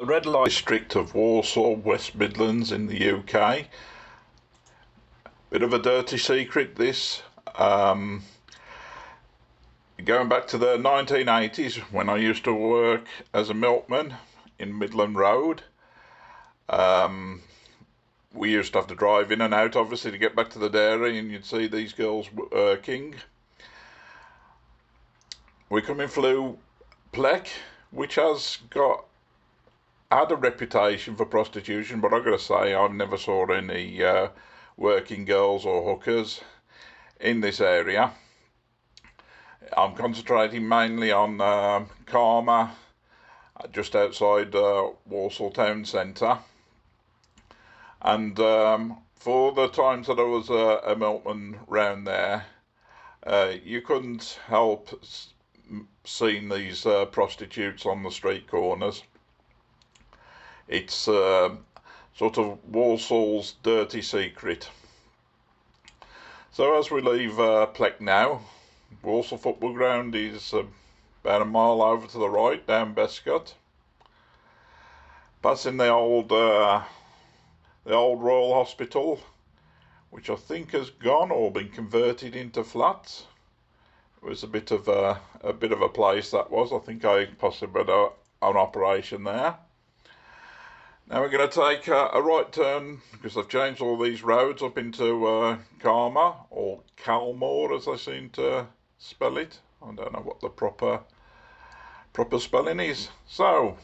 The red light district of Walsall West Midlands in the UK. Bit of a dirty secret this. Going back to the 1980s when I used to work as a milkman in Midland Road. We used to have to drive in and out obviously to get back to the dairy, and you'd see these girls working. We come in through Pleck, which had a reputation for prostitution, but I've got to say I've never saw any working girls or hookers in this area. I'm concentrating mainly on Karma, just outside Walsall town centre, and for the times that I was a milkman round there, you couldn't help seeing these prostitutes on the street corners. It's sort of Walsall's dirty secret. So as we leave Pleck now, Walsall football ground is about a mile over to the right down Bescott, passing the old Royal Hospital, which I think has gone or been converted into flats. It was a bit of a place that was. I think I possibly had an operation there. Now we're going to take a right turn, because they've changed all these roads up into Karma, or Calmore as I seem to spell it. I don't know what the proper spelling is. So,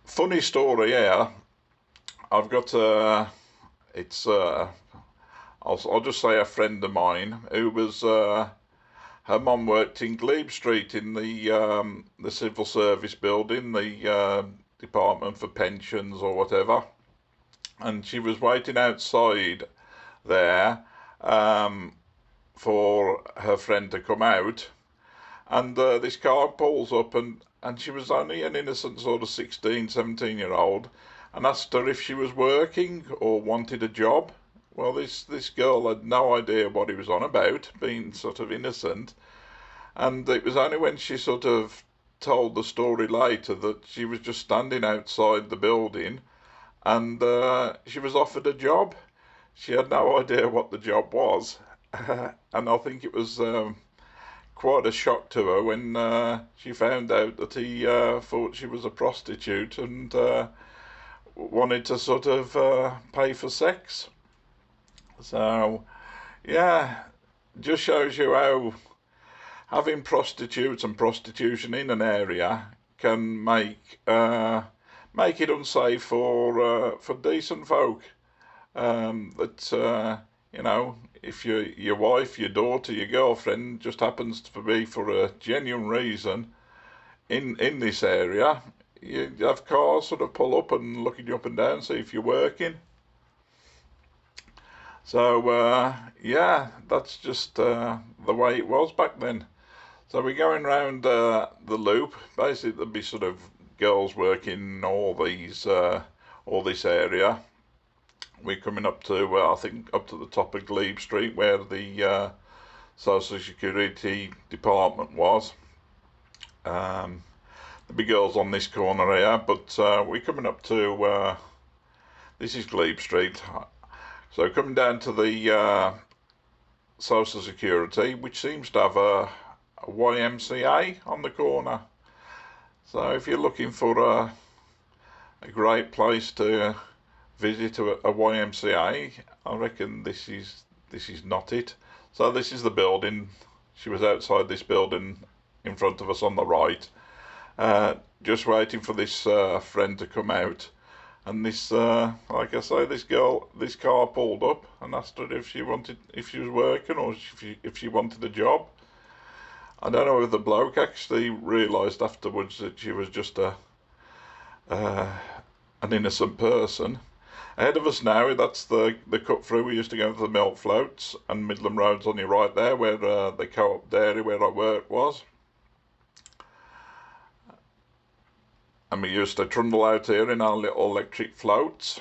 funny story here. I've got I'll just say a friend of mine who was her mum worked in Glebe Street in the civil service building, the Department for Pensions or whatever, and she was waiting outside there for her friend to come out, and this car pulls up, and she was only an innocent sort of 16-17-year-old, and asked her if she was working or wanted a job. Well, this girl had no idea what he was on about, being sort of innocent, and it was only when she sort of told the story later that she was just standing outside the building, and she was offered a job. She had no idea what the job was, and I think it was quite a shock to her when she found out that he thought she was a prostitute and wanted to sort of pay for sex. So yeah, just shows you how having prostitutes and prostitution in an area can make it unsafe for decent folk. You know, if your wife, your daughter, your girlfriend just happens to be for a genuine reason in this area, you have cars sort of pull up and looking you up and down, see if you're working. So yeah, that's just the way it was back then. So we're going round the loop. Basically, there'll be sort of girls working all this area. We're coming up to I think up to the top of Glebe Street, where the Social Security department was. There'll be girls on this corner here, but we're coming up to this is Glebe Street. So coming down to the Social Security, which seems to have a YMCA on the corner. So if you're looking for a great place to visit a YMCA, I reckon this is not it. So this is the building. She was outside this building in front of us on the right, just waiting for this friend to come out. And this, like I say, this car pulled up and asked her if she was working or if she wanted a job. I don't know if the bloke actually realised afterwards that she was just an innocent person. Ahead of us now, that's the cut through. We used to go to the milk floats, and Midland Road's on your right there, where the co-op dairy where I worked was. And we used to trundle out here in our little electric floats,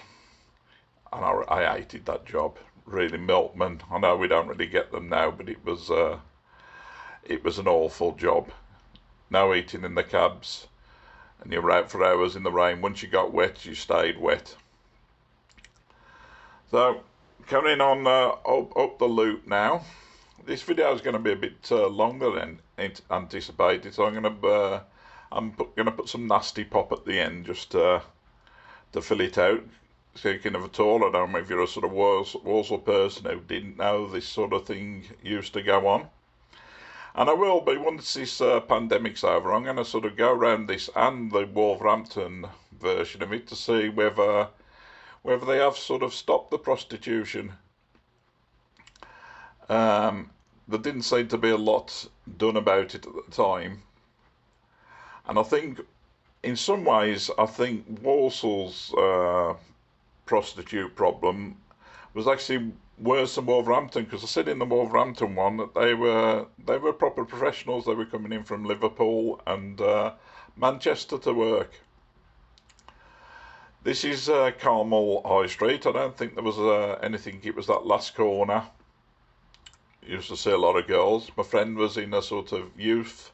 and I hated that job. Really, milkman. I know we don't really get them now, but it was an awful job. No eating in the cabs, and you were out for hours in the rain. Once you got wet, you stayed wet. So, carrying on up the loop now. This video is going to be a bit longer than anticipated, so I'm going to put some nasty pop at the end just to fill it out. Speaking of at all, I don't know if you're a sort of Walsall person who didn't know this sort of thing used to go on. And I will be, once this pandemic's over, I'm going to sort of go around this and the Wolverhampton version of it to see whether they have sort of stopped the prostitution. There didn't seem to be a lot done about it at the time. And I think, in some ways, I think Walsall's prostitute problem was actually worse than Wolverhampton, because I said in the Wolverhampton one that they were proper professionals. They were coming in from Liverpool and Manchester to work. This is Carmel High Street. I don't think there was anything. It was that last corner. Used to see a lot of girls. My friend was in a sort of youth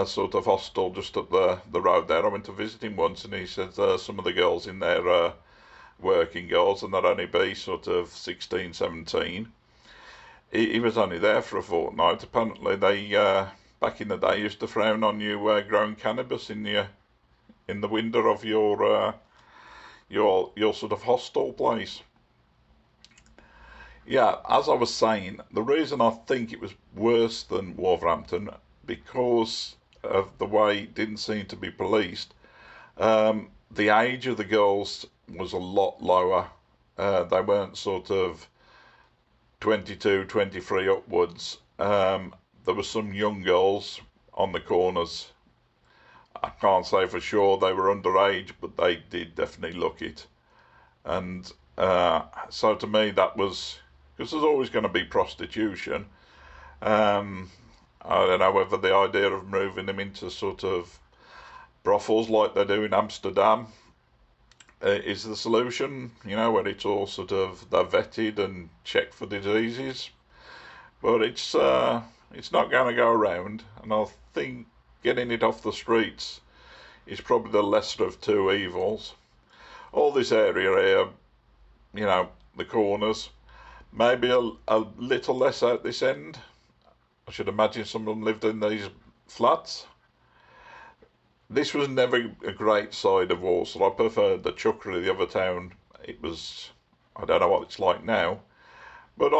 sort of hostel just up the road there. I went to visit him once, and he said some of the girls in there working girls, and they'd only be sort of 16, 17. He was only there for a fortnight. Apparently they back in the day used to frown on you growing cannabis in the window of your sort of hostel place. Yeah, as I was saying, the reason I think it was worse than Wolverhampton, because of the way it didn't seem to be policed. The age of the girls was a lot lower. They weren't sort of 22, 23 upwards. There were some young girls on the corners. I can't say for sure they were underage, but they did definitely look it. And so to me that was, because there's always going to be prostitution. I don't know whether the idea of moving them into sort of brothels like they do in Amsterdam is the solution, where it's all sort of, they're vetted and checked for diseases. But it's not going to go around, and I think getting it off the streets is probably the lesser of two evils. All this area here, the corners, maybe a little less out this end. I should imagine some of them lived in these flats. This was never a great side of Walsall. I preferred the Chuckery, the other town. It was, I don't know what it's like now. But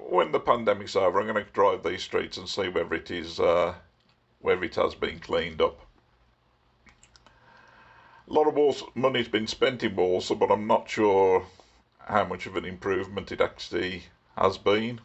when the pandemic's over, I'm going to drive these streets and see whether it has been cleaned up. A lot of money's been spent in Walsall, but I'm not sure how much of an improvement it actually has been.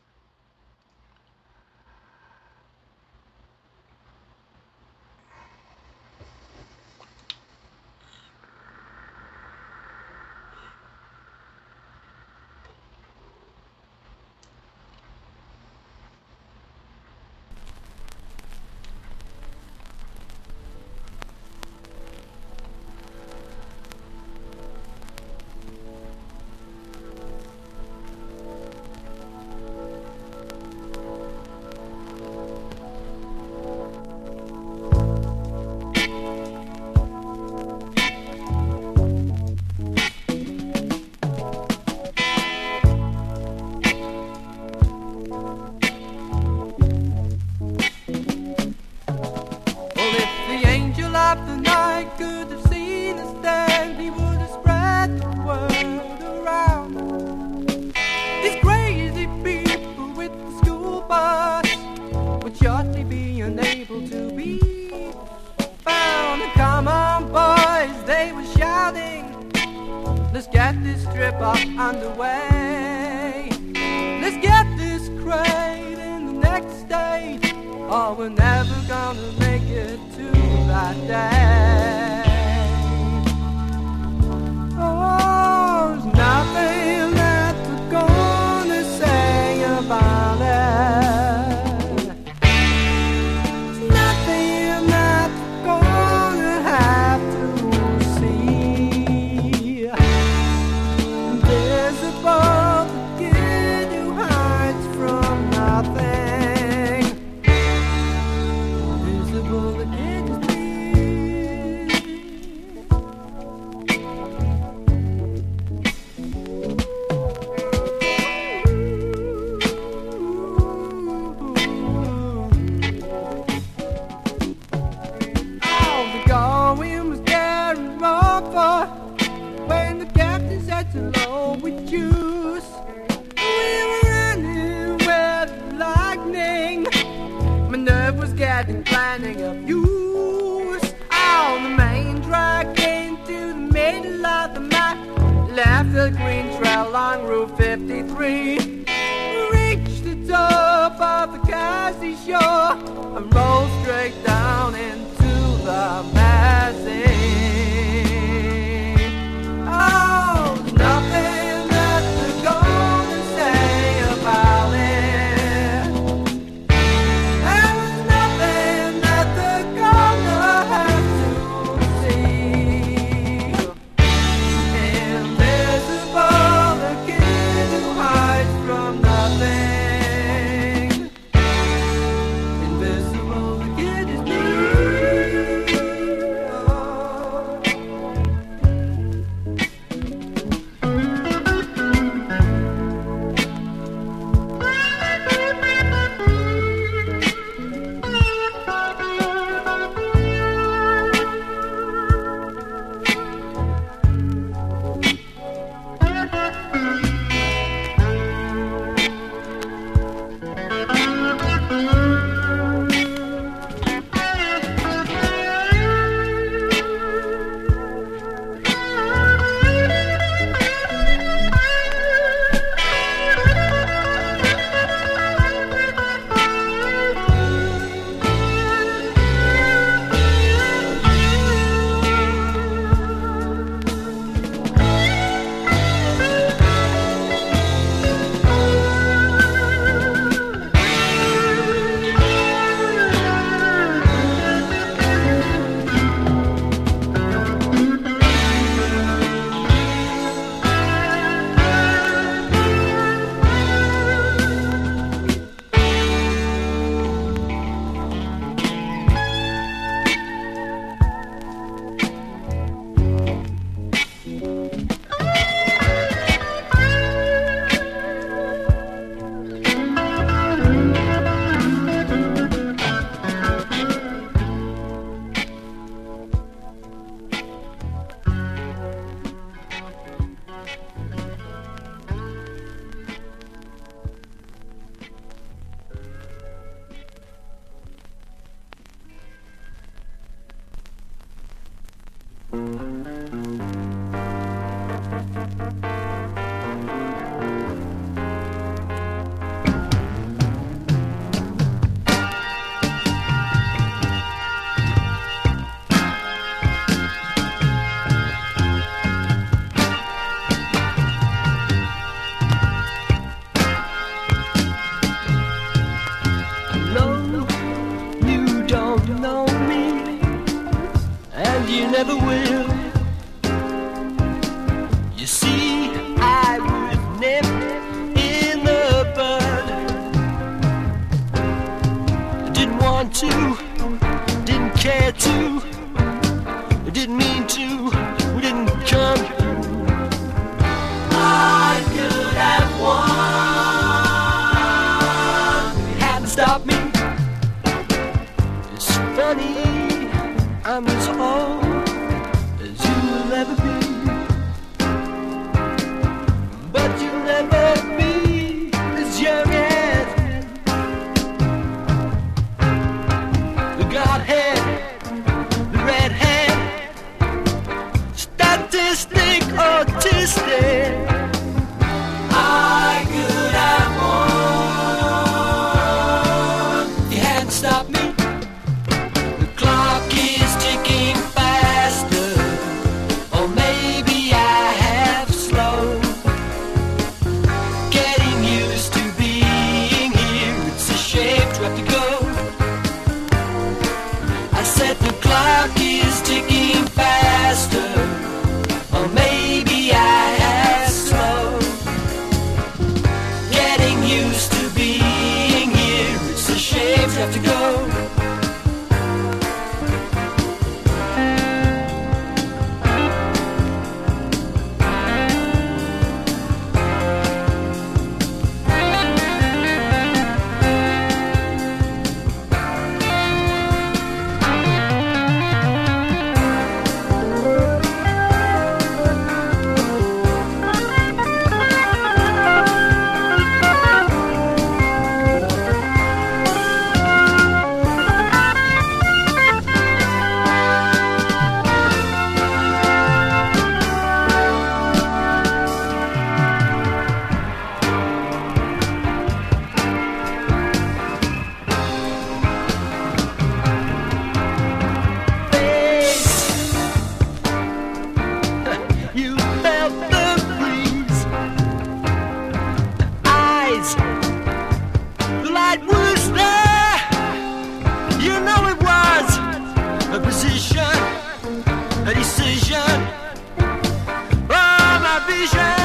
Let's get this trip up underway. Let's get this crate in the next stage, or we're never gonna make it to that day. Oh, there's nothing that we're gonna say about it. There's nothing that we're gonna have to see. Invisible, the kid who hides from nothing. Invisible, the kid who load with juice. We were running with lightning. My nerve was getting plenty of use. On the main drag into the middle of the map, left the green trail along Route 53. We reached the top of the Cassie shore and rolled straight down into the Mersey. Oh, there's nothing that they're gonna say about it. There's nothing that they're gonna have to see. Invisible, the kid who hides from nothing. Invisible, the kid is me. Never will. You see, I was never in the bud. Didn't want to, didn't care to, didn't mean to, we didn't come. I could have won. You hadn't stopped me. It's funny, I'm as old never be, but you'll never be as young as the Godhead, the redhead, statistic, autistic. I could have won. You hadn't stopped me. The clock is ticking faster. Maybe I have slow. Getting used to being here. It's a shame to have to go. I said the clock is ticking faster. Or maybe I have slow. vision.